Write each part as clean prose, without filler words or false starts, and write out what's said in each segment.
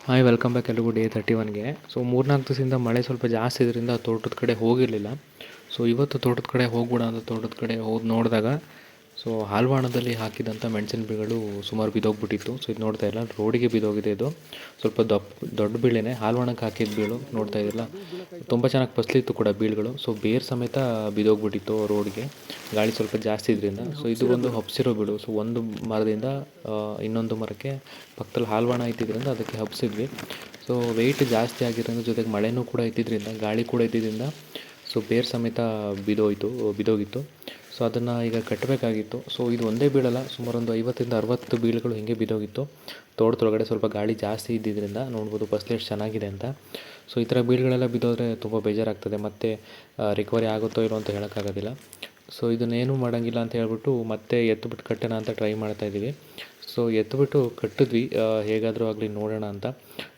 Hi welcome back ಎಲ್ರಿಗೂ day 31ಗೆ. So 3-4 ದಿವಸದಿಂದ ಮಳೆ ಸ್ವಲ್ಪ ಜಾಸ್ತಿ ಇದರಿಂದ ತೋಟದ ಕಡೆ ಹೋಗಿರಲಿಲ್ಲ. ಸೊ ಇವತ್ತು ತೋಟದ ಕಡೆ ಹೋಗ್ಬಿಡ ಅಂತ ತೋಟದ ಕಡೆ ಹೋಗಿ ನೋಡಿದಾಗ ಸೊ ಹಾಲ್ವಾಣದಲ್ಲಿ ಹಾಕಿದಂಥ ಮೆಣಸಿನ ಬೀಗಳು ಸುಮಾರು ಬಿದ್ದೋಗ್ಬಿಟ್ಟಿತ್ತು. ಸೊ ಇದು ನೋಡ್ತಾ ಇಲ್ಲ, ರೋಡಿಗೆ ಬಿದ್ದೋಗಿದೆ. ಇದು ಸ್ವಲ್ಪ ದೊಡ್ಡ ಬೀಳೆನೆ ಹಾಲ್ವಾಣಕ್ಕೆ ಹಾಕಿದ ಬೀಳು ನೋಡ್ತಾ ಇದ್ದಿಲ್ಲ. ತುಂಬ ಚೆನ್ನಾಗಿ ಫಸಲಿತ್ತು ಕೂಡ ಬೀಳುಗಳು. ಸೊ ಬೇರು ಸಮೇತ ಬಿದ್ದೋಗ್ಬಿಟ್ಟಿತ್ತು ರೋಡ್ಗೆ, ಗಾಳಿ ಸ್ವಲ್ಪ ಜಾಸ್ತಿ ಇದರಿಂದ. ಸೊ ಇದು ಒಂದು ಹಬ್ಸಿರೋ ಬೀಳು. ಸೊ ಒಂದು ಮರದಿಂದ ಇನ್ನೊಂದು ಮರಕ್ಕೆ ಪಕ್ಕದಲ್ಲಿ ಹಾಲ್ವಾಣ ಇದ್ದಿದ್ದರಿಂದ ಅದಕ್ಕೆ ಹಬ್ಸಿದ್ವಿ. ಸೊ ವೆಯ್ಟ್ ಜಾಸ್ತಿ ಆಗಿರೋದ್ರ ಜೊತೆಗೆ ಮಳೆನೂ ಕೂಡ ಇದ್ದಿದ್ದರಿಂದ, ಗಾಳಿ ಕೂಡ ಇದ್ದಿದ್ದರಿಂದ ಸೊ ಬೇರು ಸಮೇತ ಬಿದ್ದೋಗಿತ್ತು. ಸೊ ಅದನ್ನು ಈಗ ಕಟ್ಟಬೇಕಾಗಿತ್ತು. ಸೊ ಇದು ಒಂದೇ ಬೀಳಲ್ಲ, ಸುಮಾರು ಒಂದು 50-60 ಬೀಳುಗಳು ಹೀಗೆ ಬಿದ್ದೋಗಿತ್ತು. ತೋಟದೊಳಗಡೆ ಸ್ವಲ್ಪ ಗಾಳಿ ಜಾಸ್ತಿ ಇದ್ದಿದ್ದರಿಂದ ನೋಡ್ಬೋದು ಫಸಲು ಎಷ್ಟು ಚೆನ್ನಾಗಿದೆ ಅಂತ. ಸೊ ಈ ಥರ ಬೀಳುಗಳೆಲ್ಲ ಬಿದ್ದೋದ್ರೆ ತುಂಬ ಬೇಜಾರಾಗ್ತದೆ, ಮತ್ತು ರಿಕವರಿ ಆಗುತ್ತೋ ಇಲ್ಲೋ ಅಂತ ಹೇಳೋಕ್ಕಾಗೋದಿಲ್ಲ. ಸೊ ಇದನ್ನೇನು ಮಾಡೋಂಗಿಲ್ಲ ಅಂತ ಹೇಳ್ಬಿಟ್ಟು ಮತ್ತೆ ಎತ್ಬಿಟ್ಟು ಕಟ್ಟೋಣ ಅಂತ ಟ್ರೈ ಮಾಡ್ತಾಯಿದ್ದೀವಿ. ಸೊ ಎತ್ಬಿಟ್ಟು ಕಟ್ಟಿದ್ವಿ, ಹೇಗಾದರೂ ಆಗಲಿ ನೋಡೋಣ ಅಂತ.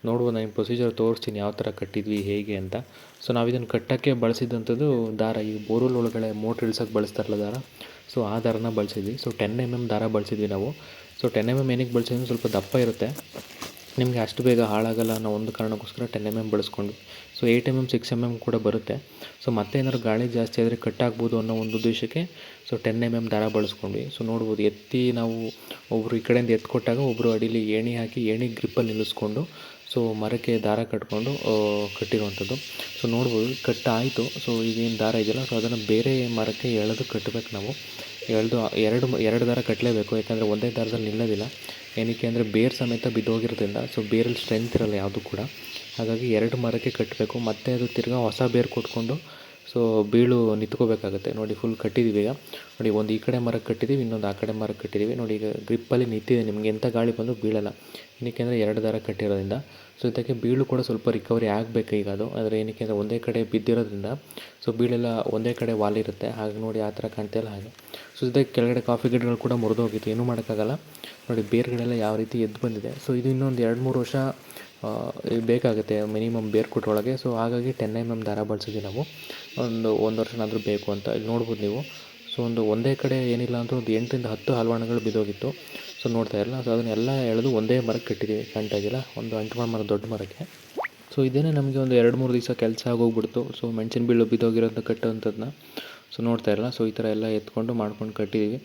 ನೋಡ್ಬೋದು, ನಾನು ಪ್ರೊಸೀಜರ್ ತೋರಿಸ್ತೀನಿ ಯಾವ ಥರ ಕಟ್ಟಿದ್ವಿ ಹೇಗೆ ಅಂತ. ಸೊ ನಾವು ಇದನ್ನು ಕಟ್ಟೋಕ್ಕೆ ಬಳಸಿದಂಥದ್ದು ದಾರ, ಈ ಬೋರ್ವೆಲ್ ಒಳಗಡೆ ಮೋಟ್ರ್ ಇಳ್ಸೋಕ್ಕೆ ಬಳಸ್ತಾರಲ್ಲ ದಾರ, ಸೊ ಆ ದಾರನ ಬಳಸಿದ್ವಿ. ಸೊ 10 mm ದಾರ ಬಳಸಿದ್ವಿ ನಾವು. ಸೊ 10 mm ಏನಕ್ಕೆ ಬಳಸಿದ್ವಿ, ಸ್ವಲ್ಪ ದಪ್ಪ ಇರುತ್ತೆ, ನಿಮಗೆ ಅಷ್ಟು ಬೇಗ ಹಾಳಾಗಲ್ಲ ಅನ್ನೋ ಒಂದು ಕಾರಣಕ್ಕೋಸ್ಕರ 10 mm ಬಳಸ್ಕೊಂಡ್ವಿ. ಸೊ 8 mm 6 mm ಕೂಡ ಬರುತ್ತೆ. ಸೊ ಮತ್ತೆ ಏನಾದ್ರು ಗಾಳಿ ಜಾಸ್ತಿ ಆದರೆ ಕಟ್ಟಾಗ್ಬೋದು ಅನ್ನೋ ಒಂದು ಉದ್ದೇಶಕ್ಕೆ ಸೊ 10 mm ದಾರ ಬಳಸ್ಕೊಂಡ್ವಿ. ಸೊ ನೋಡ್ಬೋದು, ಎತ್ತಿ ನಾವು ಒಬ್ಬರು ಈ ಕಡೆಯಿಂದ ಎತ್ತು ಕೊಟ್ಟಾಗ ಒಬ್ಬರು ಅಡಿಲಿ ಏಣಿ ಹಾಕಿ ಏಣಿ ಗ್ರಿಪ್ಪಲ್ಲಿ ನಿಲ್ಲಿಸ್ಕೊಂಡು ಸೊ ಮರಕ್ಕೆ ದಾರ ಕಟ್ಕೊಂಡು ಕಟ್ಟಿರುವಂಥದ್ದು. ಸೊ ನೋಡ್ಬೋದು ಕಟ್ಟಾಯಿತು. ಸೊ ಈಗೇನು ದಾರ ಇದೆಯಲ್ಲ, ಸೊ ಅದನ್ನು ಬೇರೆ ಮರಕ್ಕೆ ಎಳೆದು ಕಟ್ಟಬೇಕು ನಾವು. ಎರಡು ದಾರ ಕಟ್ಟಲೇಬೇಕು, ಯಾಕಂದರೆ ಒಂದೇ ದಾರದಲ್ಲಿ ನಿಲ್ಲೋದಿಲ್ಲ. ಏನಕ್ಕೆ ಅಂದರೆ ಬೇರು ಸಮೇತ ಬಿದ್ದೋಗಿರೋದ್ರಿಂದ ಸೊ ಬೇರಲ್ಲಿ ಸ್ಟ್ರೆಂತ್ ಇರಲ್ಲ ಯಾವುದು ಕೂಡ. ಹಾಗಾಗಿ 2 ಮರಕ್ಕೆ ಕಟ್ಟಬೇಕು, ಮತ್ತು ಅದು ತಿರ್ಗಾ ಹೊಸ ಬೇರು ಕೊಟ್ಕೊಂಡು ಸೊ ಬೀಳು ನಿಂತ್ಕೋಬೇಕಾಗುತ್ತೆ. ನೋಡಿ ಫುಲ್ ಕಟ್ಟಿದ್ದೀವಿ ಈಗ. ನೋಡಿ ಒಂದು ಈ ಕಡೆ ಮರಕ್ಕೆ ಕಟ್ಟಿದ್ದೀವಿ, ಇನ್ನೊಂದು ಆ ಕಡೆ ಮರಕ್ಕೆ ಕಟ್ಟಿದ್ದೀವಿ. ನೋಡಿ ಈಗ ಗ್ರಿಪ್ಪಲ್ಲಿ ನಿಂತಿದೆ, ನಿಮಗೆ ಎಂಥ ಗಾಳಿ ಬಂದರೂ ಬೀಳಲ್ಲ. ಏನಕ್ಕೆ ಅಂದರೆ 2 ದಾರ ಕಟ್ಟಿರೋದ್ರಿಂದ. ಸೊ ಇದಕ್ಕೆ ಬೀಳು ಕೂಡ ಸ್ವಲ್ಪ ರಿಕವರಿ ಆಗಬೇಕು ಈಗ ಅದು. ಆದರೆ ಏನಕ್ಕೆ ಅಂದರೆ ಒಂದೇ ಕಡೆ ಬಿದ್ದಿರೋದ್ರಿಂದ ಸೊ ಬೀಳೆಲ್ಲ ಒಂದೇ ಕಡೆ ವಾಲಿರುತ್ತೆ. ಹಾಗೆ ನೋಡಿ ಆ ಥರ ಕಾಣ್ತಾಯಿಲ್ಲ ಹಾಗೆ. ಸೊ ಇದಕ್ಕೆ ಕೆಳಗಡೆ ಕಾಫಿ ಗಿಡಗಳು ಕೂಡ ಮುರಿದೋಗಿತ್ತು, ಏನೂ ಮಾಡೋಕ್ಕಾಗಲ್ಲ. ನೋಡಿ ಬೇರುಗಳೆಲ್ಲ ಯಾವ ರೀತಿ ಎದ್ದು ಬಂದಿದೆ. ಸೊ ಇದು ಇನ್ನೊಂದು 2-3 ವರ್ಷ ಬೇಕಾಗುತ್ತೆ ಮಿನಿಮಮ್ ಬೇರು ಕೊಟ್ಟೊಳಗೆ. ಸೊ ಹಾಗಾಗಿ 10 mm ದಾರ ಬಳಸಿದ್ವಿ ನಾವು. ಒಂದು ವರ್ಷನಾದರೂ ಬೇಕು ಅಂತ. ಇಲ್ಲಿ ನೋಡ್ಬೋದು ನೀವು. ಸೊ ಒಂದೇ ಕಡೆ ಏನಿಲ್ಲ ಅಂದರೂ ಒಂದು 8-10 ಹಾಲ್ವಾಣಗಳು ಬಿದ್ದೋಗಿತ್ತು. ಸೊ ನೋಡ್ತಾ ಇರಲ್ಲ. ಸೊ ಅದನ್ನೆಲ್ಲ ಎಳೆದು ಒಂದೇ ಮರಕ್ಕೆ ಕಟ್ಟಿದ್ದೀವಿ, ಕಾಣ್ತಾಯಿದ್ದಿಲ್ಲ, ಒಂದು ಅಂಟುವಾಳ ಮರ ದೊಡ್ಡ ಮರಕ್ಕೆ. ಸೊ ಇದೇನೇ ನಮಗೆ ಒಂದು 2-3 ದಿವಸ ಕೆಲಸ ಆಗೋಗ್ಬಿಡ್ತು. ಸೊ ಮೆಣಸಿನ ಬೀಳು ಬಿದ್ದೋಗಿರೋಂಥ ಕಟ್ಟೋವಂಥದ್ದನ್ನ ಸೊ ನೋಡ್ತಾ ಇರಲ್ಲ. ಸೊ ಈ ಥರ ಎಲ್ಲ ಎತ್ಕೊಂಡು ಮಾಡ್ಕೊಂಡು ಕಟ್ಟಿದ್ದೀವಿ.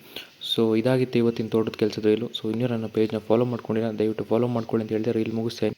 ಸೊ ಇದಾಗಿತ್ತು ಇವತ್ತಿನ ತೋಟದ ಕೆಲಸದ ರೀಲು. ಸೊ ಇನ್ನೂ ನನ್ನ ಪೇಜ್ನ ಫಾಲೋ ಮಾಡ್ಕೊಂಡಿಲ್ಲ, ದಯವಿಟ್ಟು ಫಾಲೋ ಮಾಡ್ಕೊಳ್ಳಿ ಅಂತ ಹೇಳ್ದೆ ರೀಲ್ ಮುಗಿಸ್ತೇನೆ.